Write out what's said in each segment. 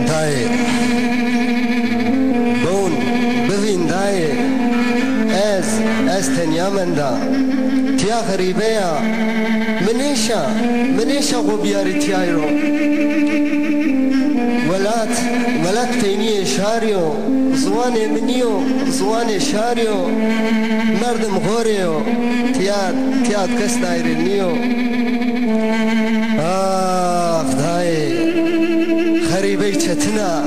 دای بون ببین دای از تنیا من دا تیا غریبه یا منیشا خو بیاری تیای رو ولات تینی شاریو زوان منیو زوان شاریو مردم غوریو تیاد کس دایری نیو دای غریبه چتنا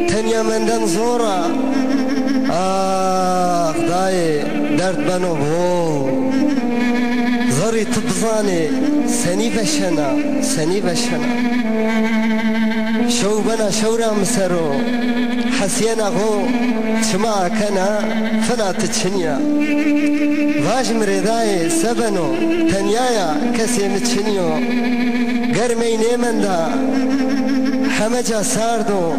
تنیا مندن زورا دای درد بنو بو زری تبزاني سني بشنا شو بنا شورا مسرو حسينا غو شما كنا فلا تتشنيا واج مريداي سبنو تنيايا كسي متشنيو قرمي نيمن دا حمجا ساردو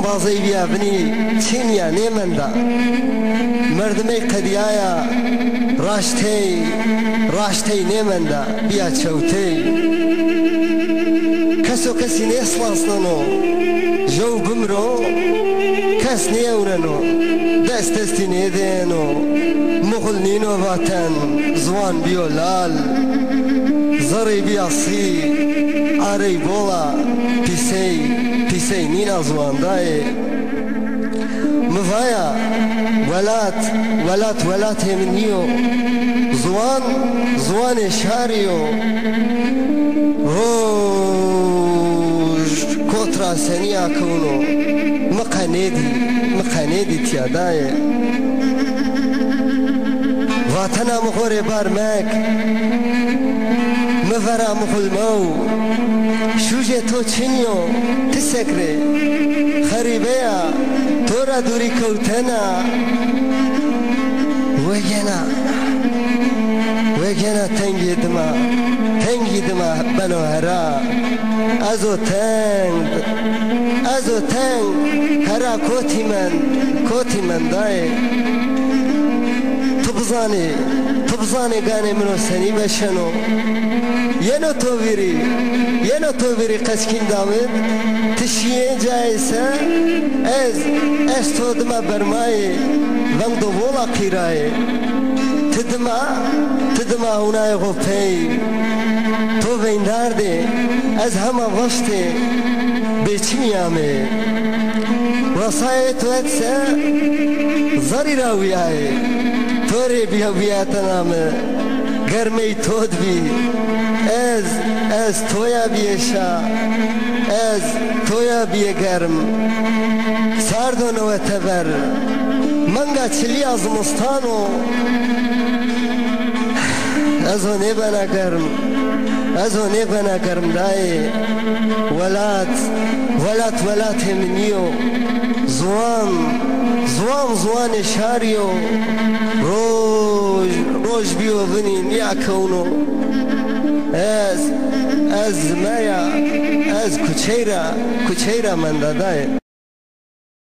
بازي بيا بني تشينيا نيمن دا مردمي قديايا راشتي نيمن دا بيا تشوتي كسي نيسلاسنو جو بمرو كس نيورنو دستي نيدينو مغل نينو واتن زوان بيولال زري بياسي عري بولا بيسي نينا زوان داي مفايا ولات همنيو زوان شاريو كوترا سنيا كونو مقانيدي تياداي واتنا مغوري بارمك مفرا مغلمو شوجه تو چنيو تسكري خريبيا تورا دوري كوتنا ويجنا تنجي دما بنو هرا ازو تنگ هرا كوتي من داي تبزاني غاني منو سني بشنو ينو توبيري قسكين دامد تشيه جايسا از تو دما برماي وندو بولا قيراي تدما هناي غفي تو بين داردي از هما وشتي بيچميامي وصايت واتسا زري راوياي توري بياتنام گرمي تود بي از تويا بيشا از تويا بي گرم ساردو وتبر منگا چلي از مستانو ازو نبنا گرم داي ولات همنيو زوان شاريو روج بيو بني نيا كونو از مايا از كوچيرا من داي